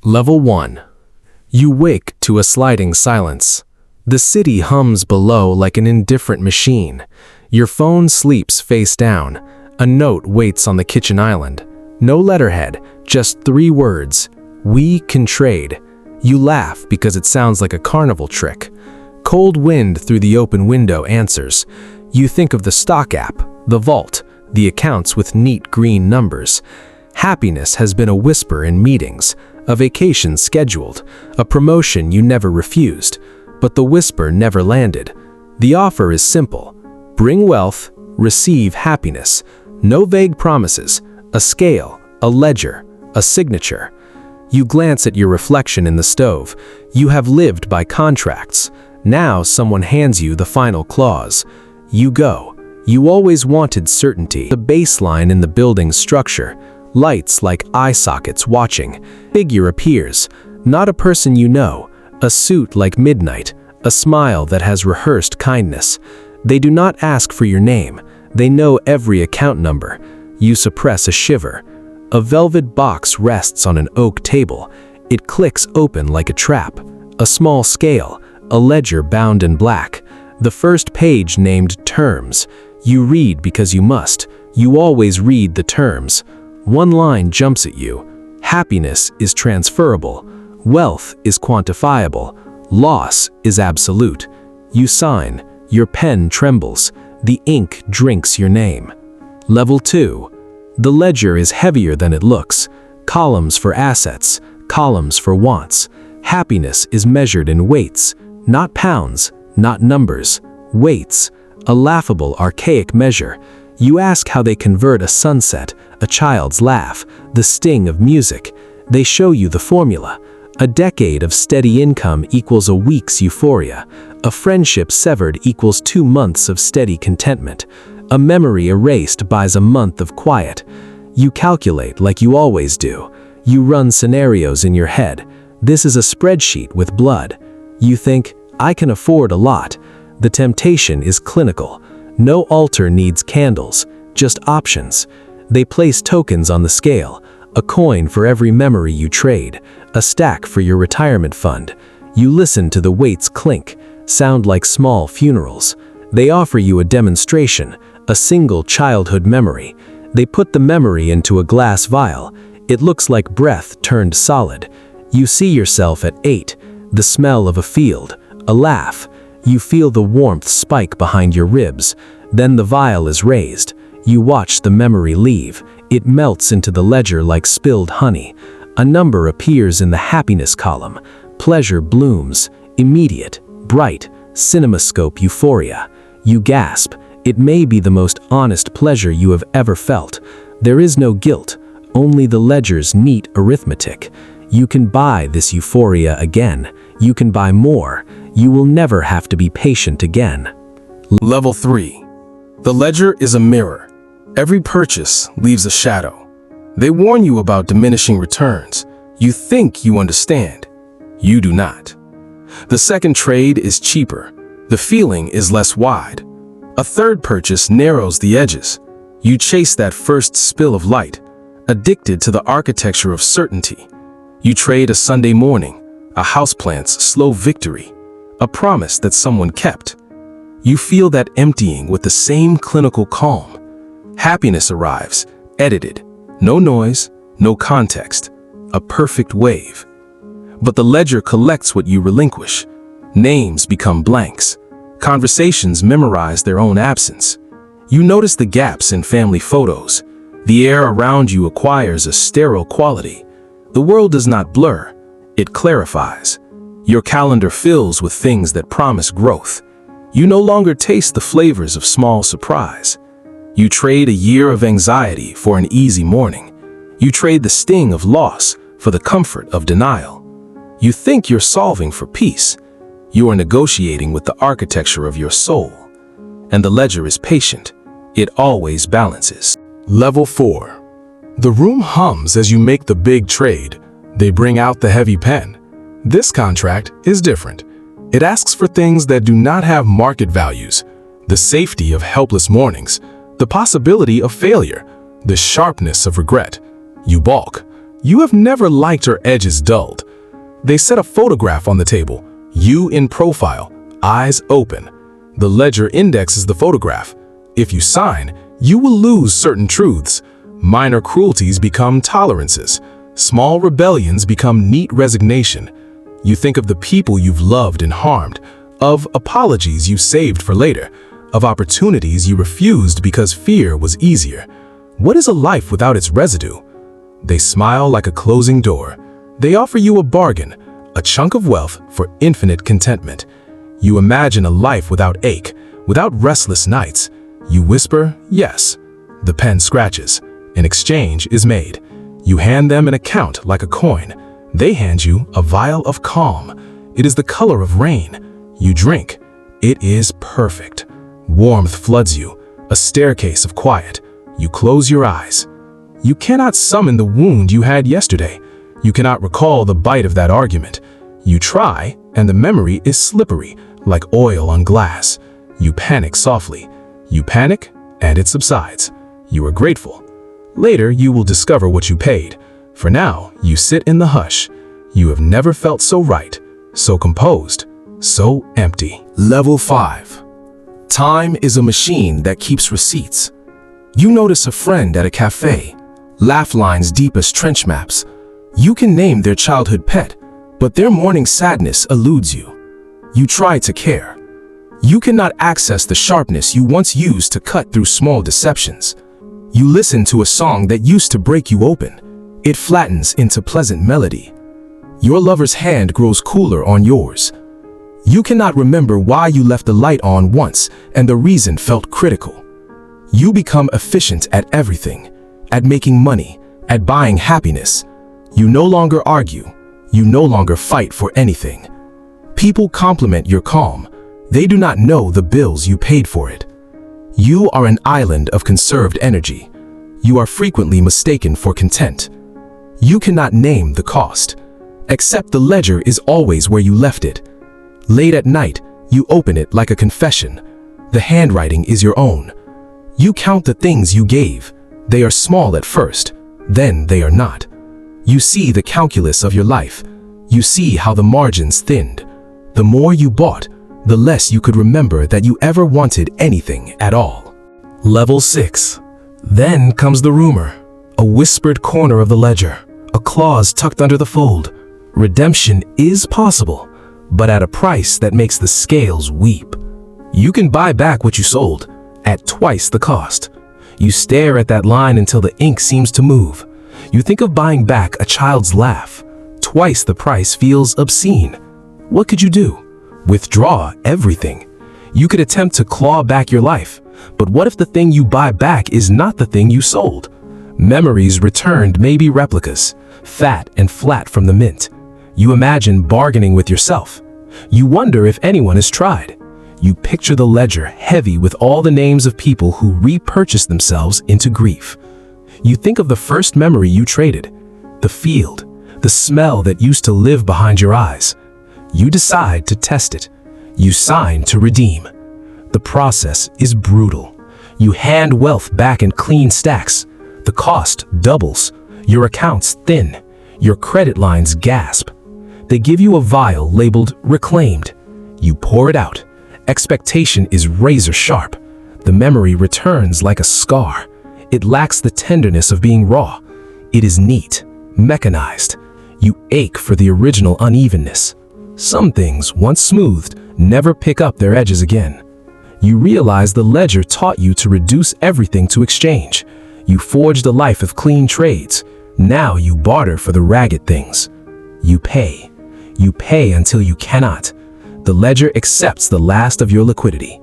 Level 1. You wake to a sliding silence. The city hums below like an indifferent machine. Your phone sleeps face down. A note waits on the kitchen island. No letterhead, just 3 words. We can trade. You laugh because it sounds like a carnival trick. Cold wind through the open window answers. You think of the stock app, the vault, the accounts with neat green numbers. Happiness has been a whisper in meetings, a vacation scheduled, a promotion you never refused, but the whisper never landed. The offer is simple. Bring wealth, receive happiness. No vague promises, a scale, a ledger, a signature. You glance at your reflection in the stove. You have lived by contracts. Now someone hands you the final clause. You go. You always wanted certainty. The baseline in the building's structure. Lights like eye sockets watching. Figure appears. Not a person you know. A suit like midnight. A smile that has rehearsed kindness. They do not ask for your name. They know every account number. You suppress a shiver. A velvet box rests on an oak table. It clicks open like a trap. A small scale. A ledger bound in black. The first page named Terms. You read because you must. You always read the terms. One line jumps at you. Happiness is transferable. Wealth is quantifiable. Loss is absolute. You sign. Your pen trembles. The ink drinks your name. Level 2. The ledger is heavier than it looks. Columns for assets, columns for wants. Happiness is measured in weights, not pounds, not numbers. Weights, a laughable, archaic measure. You ask how they convert a sunset, a child's laugh, the sting of music. They show you the formula. A decade of steady income equals a week's euphoria. A friendship severed equals 2 months of steady contentment. A memory erased buys a month of quiet. You calculate like you always do. You run scenarios in your head. This is a spreadsheet with blood. You think, I can afford a lot. The temptation is clinical. No altar needs candles, just options. They place tokens on the scale. A coin for every memory you trade. A stack for your retirement fund. You listen to the weights clink, sound like small funerals. They offer you a demonstration, a single childhood memory. They put the memory into a glass vial. It looks like breath turned solid. You see yourself at 8, the smell of a field, a laugh. You feel the warmth spike behind your ribs. Then the vial is raised. You watch the memory leave. It melts into the ledger like spilled honey. A number appears in the happiness column. Pleasure blooms, immediate, bright, cinemascope euphoria. You gasp. It may be the most honest pleasure you have ever felt. There is no guilt, only the ledger's neat arithmetic. You can buy this euphoria again. You can buy more. You will never have to be patient again. Level 3. The ledger is a mirror. Every purchase leaves a shadow. They warn you about diminishing returns. You think you understand. You do not. The second trade is cheaper. The feeling is less wide. A third purchase narrows the edges. You chase that first spill of light, addicted to the architecture of certainty. You trade a Sunday morning, a houseplant's slow victory, a promise that someone kept. You feel that emptying with the same clinical calm. Happiness arrives, edited. No noise, no context. A perfect wave. But the ledger collects what you relinquish. Names become blanks. Conversations memorize their own absence. You notice the gaps in family photos. The air around you acquires a sterile quality. The world does not blur, it clarifies. Your calendar fills with things that promise growth. You no longer taste the flavors of small surprise. You trade a year of anxiety for an easy morning. You trade the sting of loss for the comfort of denial. You think you're solving for peace. You are negotiating with the architecture of your soul. And the ledger is patient. It always balances. Level 4. The room hums as you make the big trade. They bring out the heavy pen. This contract is different. It asks for things that do not have market values. The safety of helpless mornings. The possibility of failure. The sharpness of regret. You balk. You have never liked her edges dulled. They set a photograph on the table, you in profile, eyes open. The ledger indexes the photograph. If you sign, you will lose certain truths. Minor cruelties become tolerances. Small rebellions become neat resignation. You think of the people you've loved and harmed, of apologies you saved for later, of opportunities you refused because fear was easier. What is a life without its residue? They smile like a closing door. They offer you a bargain, a chunk of wealth for infinite contentment. You imagine a life without ache, without restless nights. You whisper, yes. The pen scratches. An exchange is made. You hand them an account like a coin. They hand you a vial of calm. It is the color of rain. You drink. It is perfect. Warmth floods you, a staircase of quiet. You close your eyes. You cannot summon the wound you had yesterday. You cannot recall the bite of that argument. You try, and the memory is slippery, like oil on glass. You panic softly. You panic, and it subsides. You are grateful. Later, you will discover what you paid. For now, you sit in the hush. You have never felt so right, so composed, so empty. Level 5. Time is a machine that keeps receipts. You notice a friend at a cafe, laugh lines deep as trench maps. You can name their childhood pet, but their morning sadness eludes you. You try to care. You cannot access the sharpness you once used to cut through small deceptions. You listen to a song that used to break you open. It flattens into pleasant melody. Your lover's hand grows cooler on yours. You cannot remember why you left the light on once and the reason felt critical. You become efficient at everything, at making money, at buying happiness. You no longer argue. You no longer fight for anything. People compliment your calm. They do not know the bills you paid for it. You are an island of conserved energy. You are frequently mistaken for content. You cannot name the cost, except the ledger is always where you left it. Late at night, you open it like a confession. The handwriting is your own. You count the things you gave. They are small at first, then they are not. You see the calculus of your life. You see how the margins thinned. The more you bought, the less you could remember that you ever wanted anything at all. Level 6. Then comes the rumor, a whispered corner of the ledger, a clause tucked under the fold. Redemption is possible, but at a price that makes the scales weep. You can buy back what you sold at twice the cost. You stare at that line until the ink seems to move. You think of buying back a child's laugh. Twice the price feels obscene. What could you do? Withdraw everything. You could attempt to claw back your life, but what if the thing you buy back is not the thing you sold? Memories returned may be replicas, fat and flat from the mint. You imagine bargaining with yourself. You wonder if anyone has tried. You picture the ledger heavy with all the names of people who repurchased themselves into grief. You think of the first memory you traded, the field, the smell that used to live behind your eyes. You decide to test it. You sign to redeem. The process is brutal. You hand wealth back in clean stacks. The cost doubles. Your accounts thin. Your credit lines gasp. They give you a vial labeled reclaimed. You pour it out. Expectation is razor sharp. The memory returns like a scar. It lacks the tenderness of being raw. It is neat, mechanized. You ache for the original unevenness. Some things, once smoothed, never pick up their edges again. You realize the ledger taught you to reduce everything to exchange. You forged a life of clean trades. Now you barter for the ragged things. You pay. You pay until you cannot. The ledger accepts the last of your liquidity.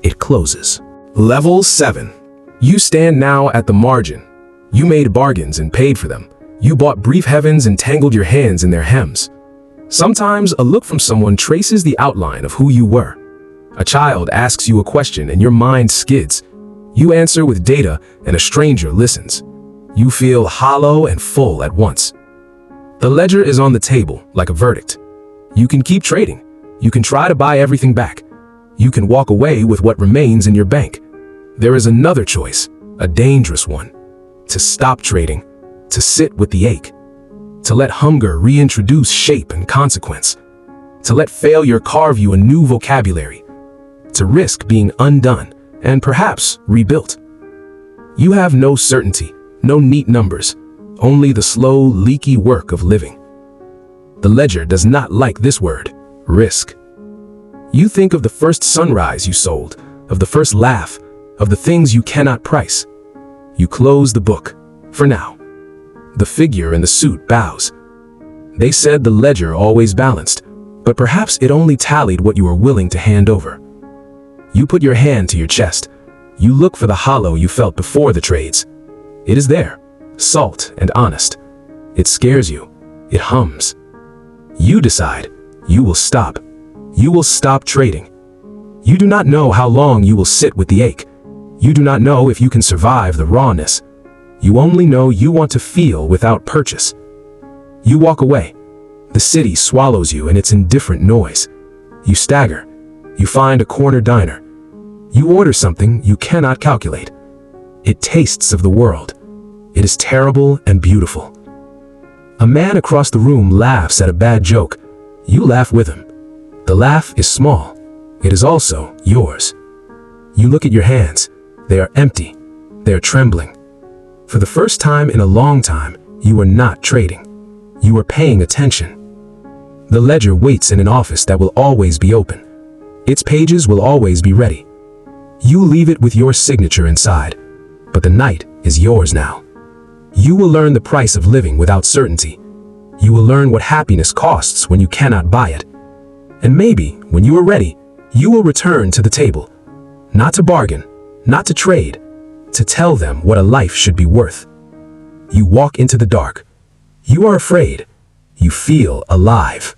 It closes. Level 7. You stand now at the margin. You made bargains and paid for them. You bought brief heavens and tangled your hands in their hems. Sometimes a look from someone traces the outline of who you were. A child asks you a question and your mind skids. You answer with data and a stranger listens. You feel hollow and full at once. The ledger is on the table like a verdict. You can keep trading. You can try to buy everything back. You can walk away with what remains in your bank. There is another choice, a dangerous one. To stop trading, to sit with the ache, to let hunger reintroduce shape and consequence, to let failure carve you a new vocabulary, to risk being undone and perhaps rebuilt. You have no certainty, no neat numbers, only the slow, leaky work of living. The ledger does not like this word, risk. You think of the first sunrise you sold, of the first laugh, of the things you cannot price. You close the book, for now. The figure in the suit bows. They said the ledger always balanced, but perhaps it only tallied what you were willing to hand over. You put your hand to your chest. You look for the hollow you felt before the trades. It is there, salt and honest. It scares you. It hums. You decide. You will stop. You will stop trading. You do not know how long you will sit with the ache. You do not know if you can survive the rawness. You only know you want to feel without purchase. You walk away. The city swallows you in its indifferent noise. You stagger. You find a corner diner. You order something you cannot calculate. It tastes of the world. It is terrible and beautiful. A man across the room laughs at a bad joke. You laugh with him. The laugh is small. It is also yours. You look at your hands. They are empty. They are trembling. For the first time in a long time, you are not trading. You are paying attention. The ledger waits in an office that will always be open. Its pages will always be ready. You leave it with your signature inside, but the night is yours now. You will learn the price of living without certainty. You will learn what happiness costs when you cannot buy it. And maybe, when you are ready, you will return to the table. Not to bargain, not to trade, to tell them what a life should be worth. You walk into the dark. You are afraid. You feel alive.